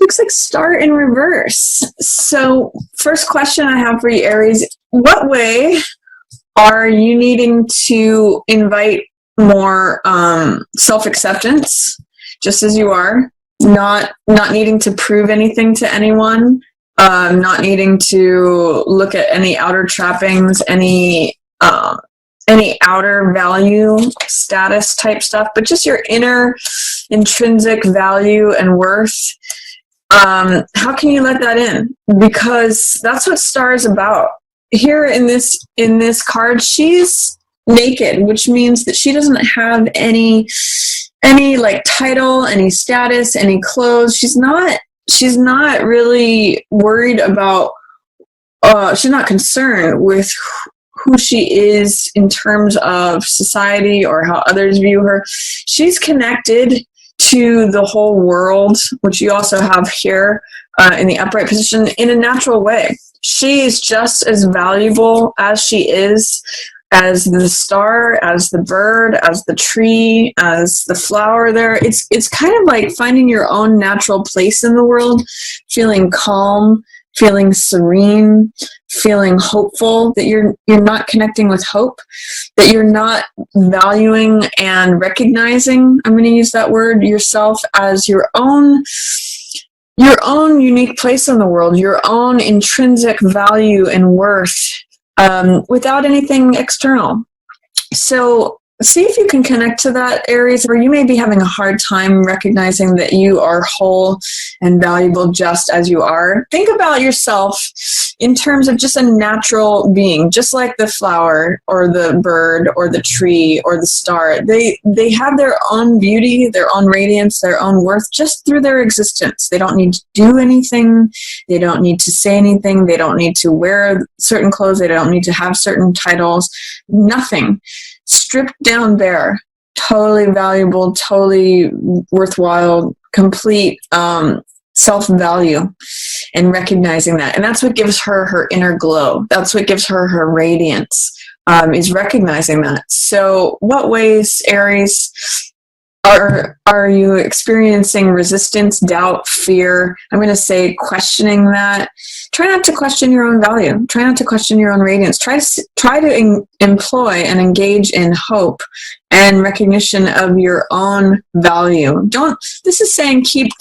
Looks like star in reverse. So first question I have for you, Aries, what way are you needing to invite more self-acceptance, just as you are, not needing to prove anything to anyone, not needing to look at any outer trappings, any outer value, status type stuff, but just your inner intrinsic value and worth. How can you let that in? Because that's what star is about. Here in this card, she's naked, which means that she doesn't have any like title, any status, any clothes. She's not really worried about, she's not concerned with who she is in terms of society or how others view her. She's connected to the whole world, which you also have here in the upright position, in a natural way. She is just as valuable as she is, as the star, as the bird, as the tree, as the flower there. It's kind of like finding your own natural place in the world, feeling calm, feeling serene, feeling hopeful, that you're not connecting with hope, that you're not valuing and recognizing, I'm going to use that word, yourself as your own unique place in the world, your own intrinsic value and worth, without anything external. So see if you can connect to that, Aries, where you may be having a hard time recognizing that you are whole and valuable just as you are. Think about yourself in terms of just a natural being, just like the flower or the bird or the tree or the star. They have their own beauty, their own radiance, their own worth just through their existence. They don't need to do anything. They don't need to say anything. They don't need to wear certain clothes. They don't need to have certain titles. Nothing. Stripped down bare, totally valuable, totally worthwhile, complete self-value, and recognizing that. And that's what gives her her inner glow. That's what gives her her radiance, is recognizing that. So what ways, Aries, are you experiencing resistance, doubt, fear? I'm going to say questioning that. Try not to question your own value. Try not to question your own radiance. Try to employ and engage in hope and recognition of your own value. This is saying keep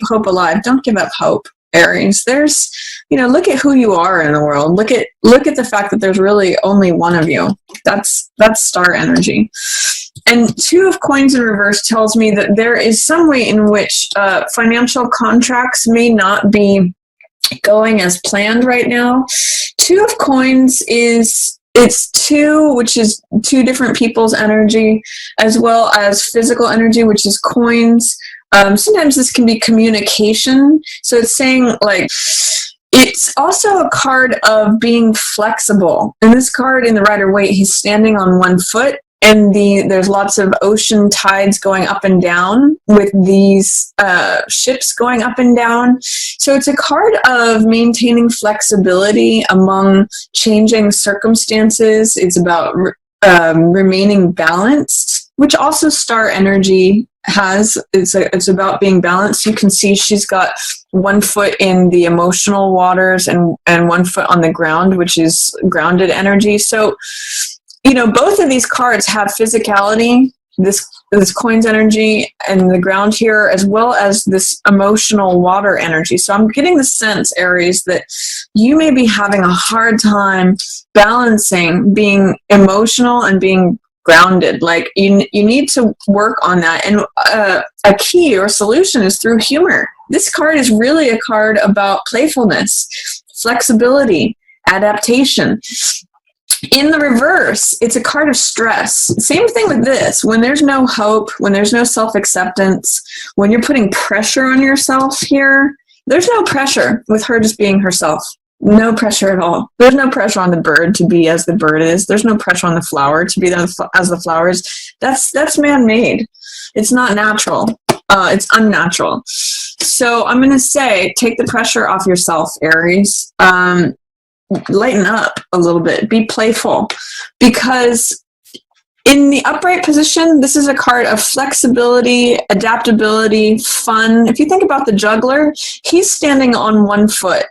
hope alive. Don't give up hope, Aries. There's, look at who you are in the world. Look at the fact that there's really only one of you. That's star energy. And Two of Coins in reverse tells me that there is some way in which financial contracts may not be going as planned right now. Two of Coins it's two, which is two different people's energy, as well as physical energy, which is coins. Sometimes this can be communication. So it's saying, like, it's also a card of being flexible. And this card in the Rider-Waite, he's standing on one foot, and there's lots of ocean tides going up and down with these ships going up and down. So it's a card of maintaining flexibility among changing circumstances. It's about remaining balanced, which also star energy has. It's about being balanced. You can see she's got one foot in the emotional waters and one foot on the ground, which is grounded energy. So both of these cards have physicality, this coins energy and the ground here, as well as this emotional water energy. So I'm getting the sense, Aries, that you may be having a hard time balancing being emotional and being grounded. Like you need to work on that. And a key or solution is through humor. This card is really a card about playfulness, flexibility, adaptation. In the reverse, it's a card of stress. Same thing with this. When there's no hope, when there's no self-acceptance, when you're putting pressure on yourself here, there's no pressure with her just being herself. No pressure at all. There's no pressure on the bird to be as the bird is. There's no pressure on the flower to be as the flower is. That's man-made. It's not natural. It's unnatural. So I'm going to say, take the pressure off yourself, Aries. Lighten up a little bit. Be playful, because In the upright position, this is a card of flexibility, adaptability, fun. If you think about the juggler, he's standing on one foot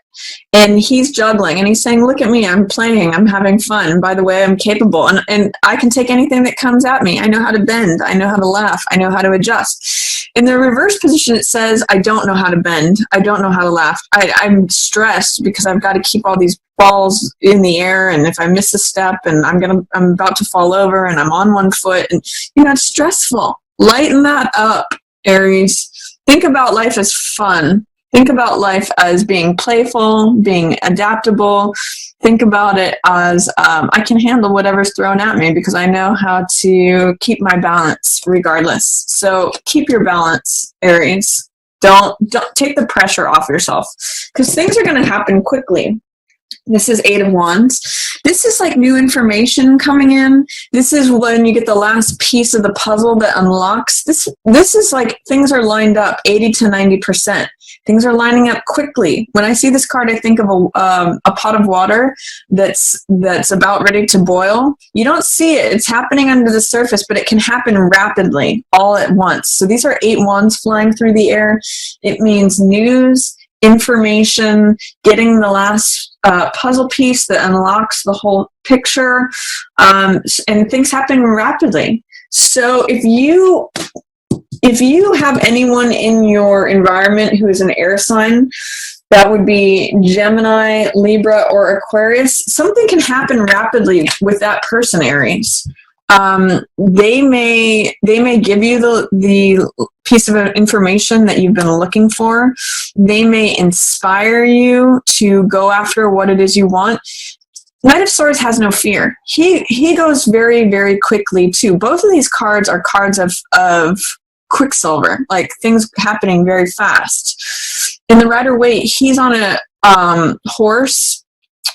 and he's juggling and he's saying, look at me, I'm playing, I'm having fun. And by the way, I'm capable and I can take anything that comes at me. I know how to bend. I know how to laugh. I know how to adjust. In the reverse position, it says, I don't know how to bend. I don't know how to laugh. I'm stressed because I've got to keep all these balls in the air, and if I miss a step and I'm about to fall over and I'm on one foot, and it's stressful. Lighten that up, Aries. Think about life as fun. Think about life as being playful, being adaptable. Think about it as I can handle whatever's thrown at me because I know how to keep my balance regardless. So keep your balance, Aries. Don't take the pressure off yourself because things are going to happen quickly. This is 8 of Wands. This is like new information coming in. This is when you get the last piece of the puzzle that unlocks. This is like things are lined up 80 to 90%. Things are lining up quickly. When I see this card, I think of a pot of water that's about ready to boil. You don't see it. It's happening under the surface, but it can happen rapidly all at once. So these are 8 wands flying through the air. It means news, information, getting the last puzzle piece that unlocks the whole picture, and things happen rapidly. So if you have anyone in your environment who is an air sign, that would be Gemini, Libra, or Aquarius, something can happen rapidly with that person, Aries. They may give you the piece of information that you've been looking for. They may inspire you to go after what it is you want. Knight of Swords has no fear. He goes very, very quickly too. Both of these cards are cards of quicksilver, like things happening very fast. In the Rider-Waite, he's on a horse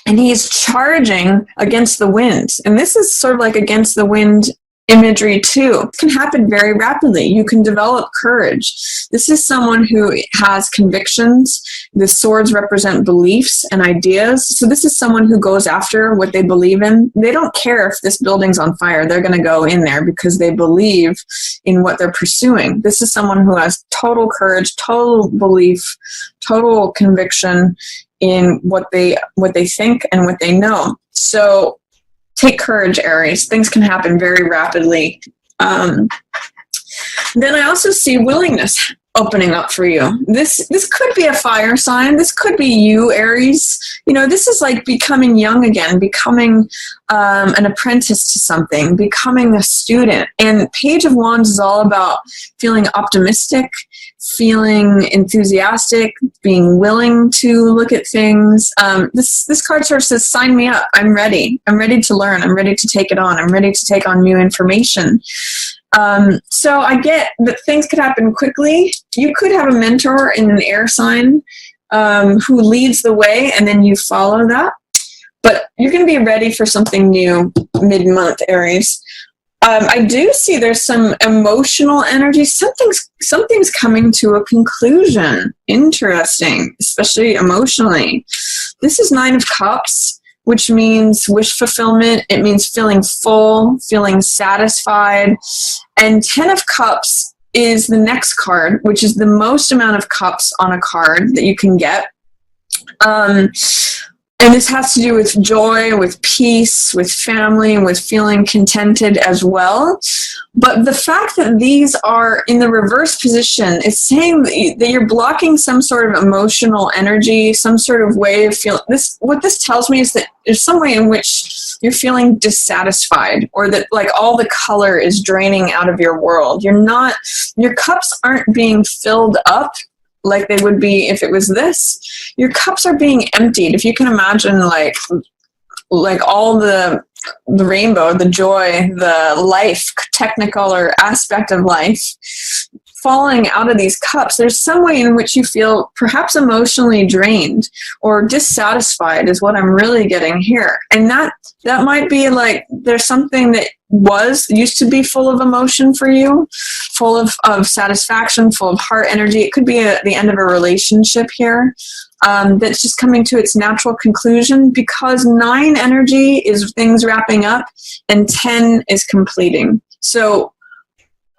and he's charging against the wind. And this is sort of like against the wind imagery too. It can happen very rapidly. You can develop courage. This is someone who has convictions. The swords represent beliefs and ideas. So this is someone who goes after what they believe in. They don't care if this building's on fire. They're going to go in there because they believe in what they're pursuing. This is someone who has total courage, total belief, total conviction in what they think and what they know. So take courage, Aries. Things can happen very rapidly. Then I also see willingness opening up for you. This could be a fire sign. This could be you, Aries. This is like becoming young again, becoming an apprentice to something, becoming a student. And Page of Wands is all about feeling optimistic, feeling enthusiastic, being willing to look at things. This card sort of says, sign me up. I'm ready. I'm ready to learn. I'm ready to take it on. I'm ready to take on new information. So I get that things could happen quickly. You could have a mentor in an air sign who leads the way, and then you follow that. But you're going to be ready for something new mid-month, Aries. I do see there's some emotional energy. Something's coming to a conclusion. Interesting, especially emotionally. This is 9 of Cups, which means wish fulfillment. It means feeling full, feeling satisfied. And 10 of Cups is the next card, which is the most amount of cups on a card that you can get. And this has to do with joy, with peace, with family, and with feeling contented as well. But the fact that these are in the reverse position is saying that you're blocking some sort of emotional energy, some sort of way of feeling. What this tells me is that there's some way in which you're feeling dissatisfied, or that like all the color is draining out of your world. Your cups aren't being filled up like they would be if it was this. Your cups are being emptied. If you can imagine like all the rainbow, the joy, the life, technicolor aspect of life falling out of these cups, there's some way in which you feel perhaps emotionally drained or dissatisfied is what I'm really getting here. And that might be like there's something that used to be full of emotion for you, full of satisfaction, full of heart energy. It could be the end of a relationship here that's just coming to its natural conclusion, because 9 energy is things wrapping up and 10 is completing. So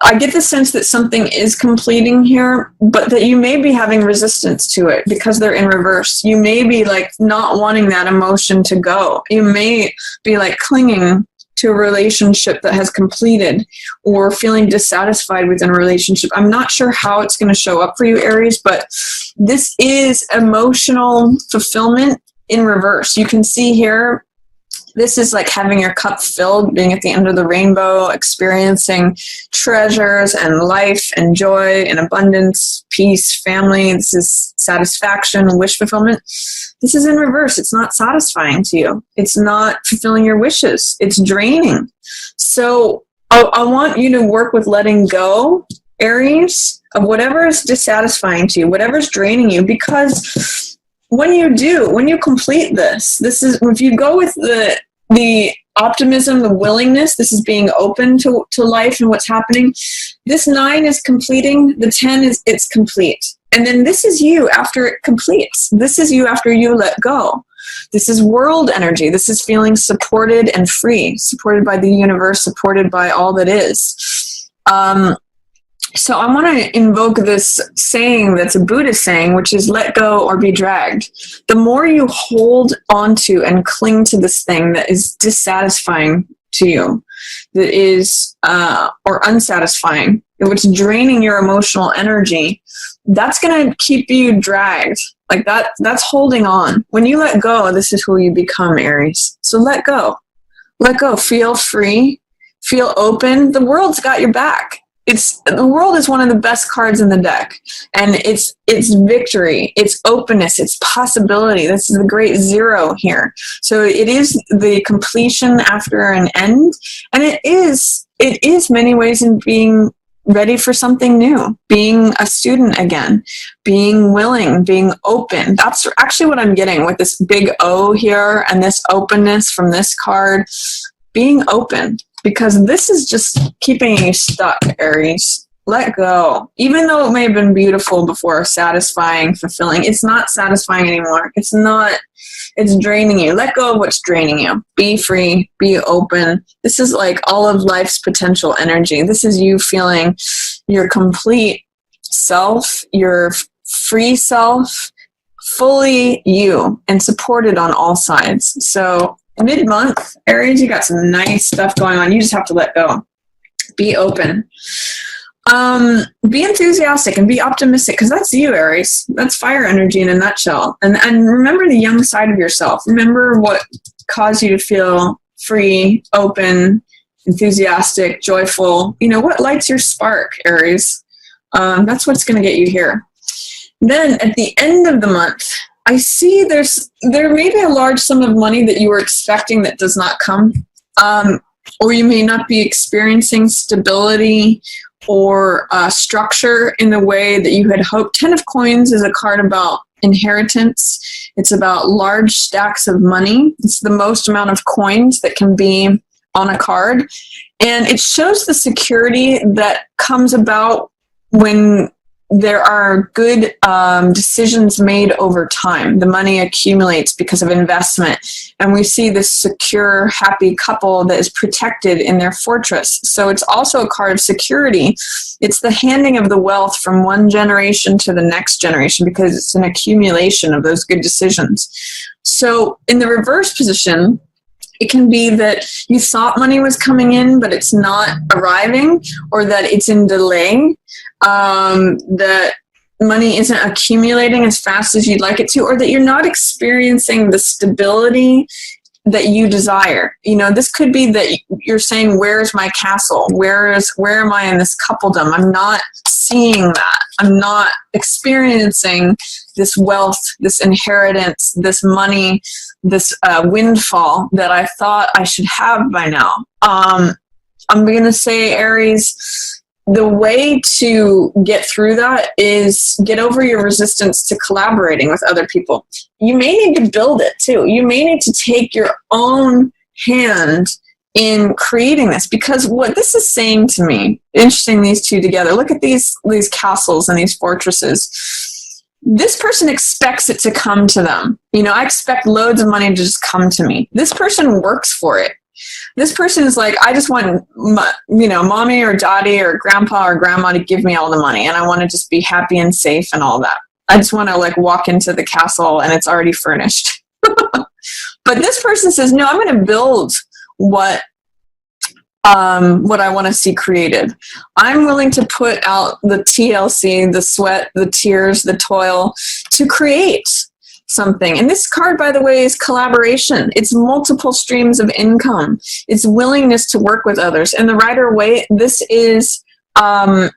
I get the sense that something is completing here, but that you may be having resistance to it because they're in reverse. You may be like not wanting that emotion to go. You may be like clinging to a relationship that has completed, or feeling dissatisfied within a relationship. I'm not sure how it's going to show up for you, Aries, but this is emotional fulfillment in reverse. You can see here, this is like having your cup filled, being at the end of the rainbow, experiencing treasures and life and joy and abundance, peace, family. This is satisfaction, wish fulfillment. This is in reverse. It's not satisfying to you. It's not fulfilling your wishes. It's draining. So I want you to work with letting go, Aries, of whatever is dissatisfying to you, whatever's draining you, because when you complete this is, if you go with the optimism, the willingness, this is being open to life and what's happening. This 9 is completing, the 10 is it's complete. And then this is you after it completes. This is you after you let go. This is world energy. This is feeling supported and free, supported by the universe, supported by all that is. So I want to invoke this saying that's a Buddhist saying, which is let go or be dragged. The more you hold onto and cling to this thing that is dissatisfying to you, that is, or unsatisfying, which is draining your emotional energy, that's going to keep you dragged. Like that's holding on. When you let go, this is who you become, Aries. So let go. Let go. Feel free. Feel open. The world's got your back. The world is one of the best cards in the deck, and it's victory, it's openness, it's possibility. This is the great 0 here. So it is the completion after an end, and it is many ways in being ready for something new, being a student again, being willing, being open. That's actually what I'm getting with this big O here and this openness from this card, being open. Because this is just keeping you stuck, Aries. Let go. Even though it may have been beautiful before, satisfying, fulfilling, it's not satisfying anymore. It's draining you. Let go of what's draining you. Be free. Be open. This is like all of life's potential energy. This is you feeling your complete self, your free self, fully you, and supported on all sides. So mid-month, Aries, you got some nice stuff going on. You just have to let go. Be open. Be enthusiastic and be optimistic, because that's you, Aries. That's fire energy in a nutshell. And remember the young side of yourself. Remember what caused you to feel free, open, enthusiastic, joyful. You know, what lights your spark, Aries? That's what's going to get you here. Then at the end of the month, I see there may be a large sum of money that you were expecting that does not come, or you may not be experiencing stability or structure in the way that you had hoped. 10 of Coins is a card about inheritance. It's about large stacks of money. It's the most amount of coins that can be on a card, and it shows the security that comes about when there are good decisions made over time. The money accumulates because of investment. And we see this secure, happy couple that is protected in their fortress. So it's also a card of security. It's the handing of the wealth from one generation to the next generation, because it's an accumulation of those good decisions. So in the reverse position, it can be that you thought money was coming in, but it's not arriving, or that it's in delay. That money isn't accumulating as fast as you'd like it to, or that you're not experiencing the stability that you desire. You know, this could be that you're saying, where's my castle? Where am I in this coupledom? I'm not seeing that. I'm not experiencing this wealth, this inheritance, this money, this windfall that I thought I should have by now. I'm going to say, Aries, the way to get through that is get over your resistance to collaborating with other people. You may need to build it too. You may need to take your own hand in creating this, because what this is saying to me, interesting, these two together, look at these castles and these fortresses. This person expects it to come to them. I expect loads of money to just come to me. This person works for it. This person is like, I just want, mommy or daddy or grandpa or grandma to give me all the money, and I want to just be happy and safe and all that. I just want to like walk into the castle and it's already furnished. But this person says, no, I'm going to build what I want to see created. I'm willing to put out the TLC, the sweat, the tears, the toil to create something. And this card, by the way, is collaboration. It's multiple streams of income. It's willingness to work with others. And the Rider-Waite, this is, it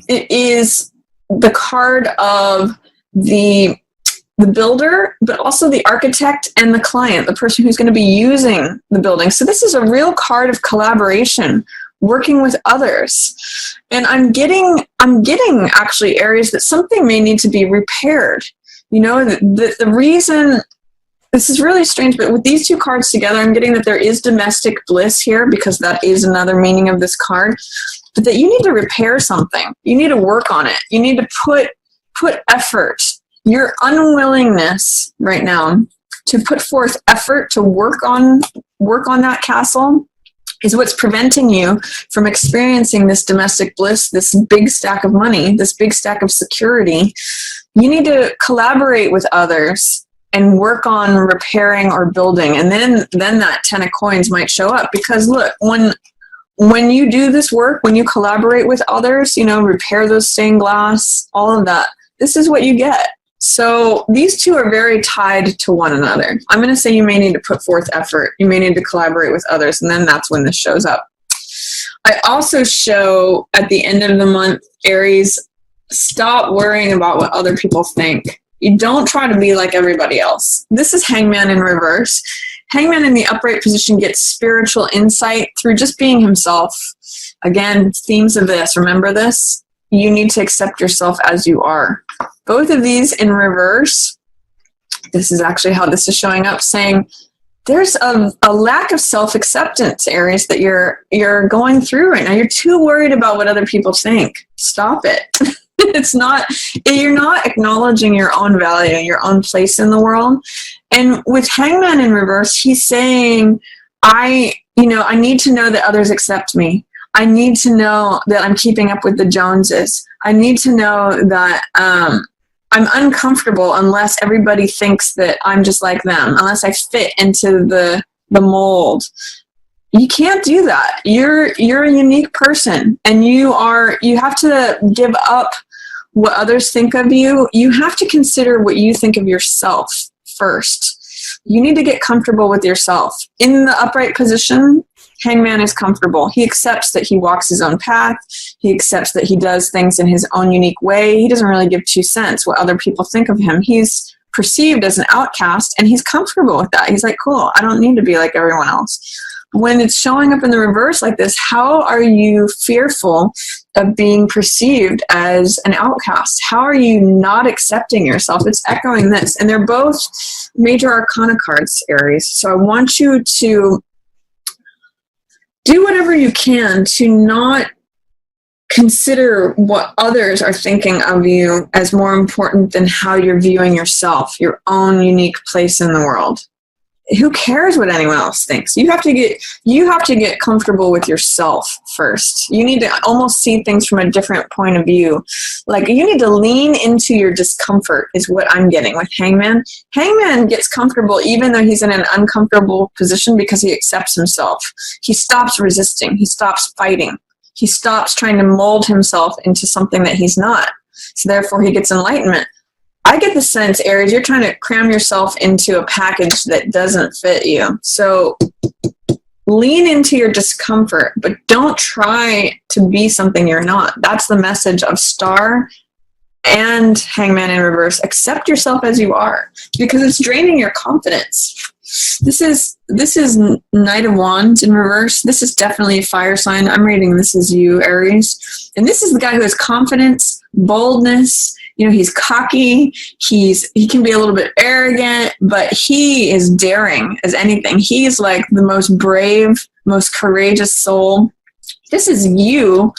is the card of the builder, but also the architect and the client, the person who's going to be using the building. So this is a real card of collaboration, working with others. And I'm getting actually, Aries, that something may need to be repaired. The reason, this is really strange, but with these two cards together, I'm getting that there is domestic bliss here, because that is another meaning of this card, but that you need to repair something. You need to work on it. You need to put effort. Your unwillingness right now to put forth effort to work on that castle is what's preventing you from experiencing this domestic bliss, this big stack of money, this big stack of security. You need to collaborate with others and work on repairing or building, and then that 10 of coins might show up. Because look, when you do this work, when you collaborate with others, repair those stained glass, all of that, this is what you get. So these two are very tied to one another. I'm going to say you may need to put forth effort. You may need to collaborate with others, and then that's when this shows up. I also show at the end of the month, Aries, stop worrying about what other people think. You don't try to be like everybody else. This is Hangman in reverse. Hangman in the upright position gets spiritual insight through just being himself. Again, themes of this. Remember this? You need to accept yourself as you are. Both of these in reverse, this is actually how this is showing up, saying there's a lack of self-acceptance, Aries, that you're going through right now. You're too worried about what other people think. Stop it. You're not acknowledging your own value, your own place in the world. And with Hangman in reverse, he's saying, I need to know that others accept me. I need to know that I'm keeping up with the Joneses. I need to know that I'm uncomfortable unless everybody thinks that I'm just like them, unless I fit into the mold. You can't do that. You're a unique person, and you have to give up what others think of you. You have to consider what you think of yourself first. You need to get comfortable with yourself. In the upright position, Hangman is comfortable. He accepts that he walks his own path. He accepts that he does things in his own unique way. He doesn't really give 2 cents what other people think of him. He's perceived as an outcast, and he's comfortable with that. He's like, cool, I don't need to be like everyone else. When it's showing up in the reverse like this, how are you fearful of being perceived as an outcast? How are you not accepting yourself? It's echoing this. And they're both major arcana cards, Aries. So I want you to do whatever you can to not consider what others are thinking of you as more important than how you're viewing yourself, your own unique place in the world. Who cares what anyone else thinks? You have to get comfortable with yourself first. You need to almost see things from a different point of view. Like, you need to lean into your discomfort is what I'm getting with Hangman. Hangman gets comfortable even though he's in an uncomfortable position because he accepts himself. He stops resisting. He stops fighting. He stops trying to mold himself into something that he's not. So therefore he gets enlightenment. I get the sense, Aries, you're trying to cram yourself into a package that doesn't fit you. So lean into your discomfort, but don't try to be something you're not. That's the message of Star and Hangman in reverse. Accept yourself as you are, because it's draining your confidence. This is Knight of Wands in reverse. This is definitely a fire sign. I'm reading this as you, Aries. And this is the guy who has confidence, boldness, He's cocky, he can be a little bit arrogant, but he is daring as anything. He's like the most brave, most courageous soul. This is you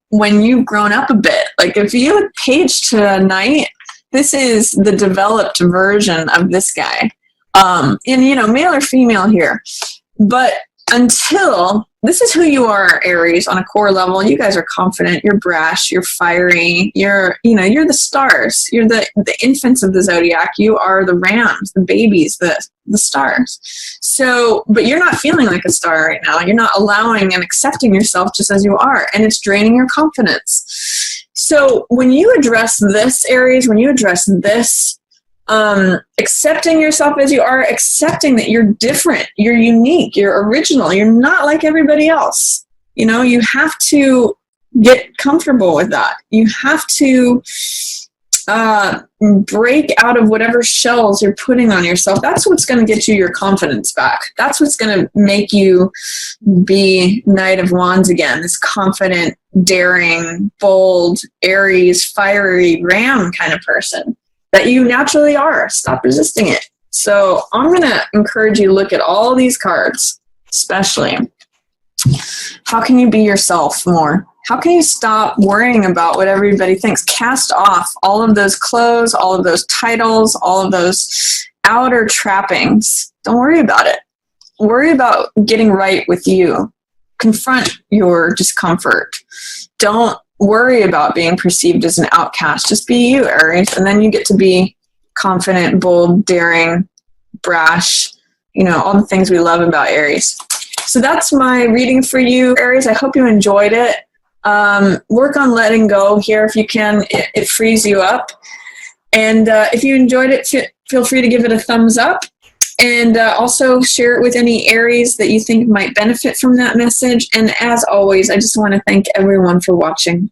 when you've grown up a bit. Like if you look page to night, this is the developed version of this guy. And male or female here. But until this is who you are, Aries, on a core level. You guys are confident, you're brash, you're fiery, you're the stars. You're the infants of the zodiac. You are the rams, the babies, the stars. So, but you're not feeling like a star right now. You're not allowing and accepting yourself just as you are, and it's draining your confidence. So when you address this, Aries, when you address this, accepting yourself as you are, accepting that you're different, you're unique, you're original, you're not like everybody else. You have to get comfortable with that. You have to break out of whatever shells you're putting on yourself. That's what's going to get you your confidence back. That's what's going to make you be Knight of Wands again, this confident, daring, bold, Aries, fiery, ram kind of person that you naturally are. Stop resisting it. So I'm going to encourage you to look at all these cards, especially. How can you be yourself more? How can you stop worrying about what everybody thinks? Cast off all of those clothes, all of those titles, all of those outer trappings. Don't worry about it. Worry about getting right with you. Confront your discomfort. Don't worry about being perceived as an outcast. Just be you, Aries, and then you get to be confident, bold, daring, brash, all the things we love about Aries. So that's my reading for you, Aries. I hope you enjoyed it. Work on letting go here if you can. It frees you up. And if you enjoyed it, feel free to give it a thumbs up. And also share it with any Aries that you think might benefit from that message. And as always, I just want to thank everyone for watching.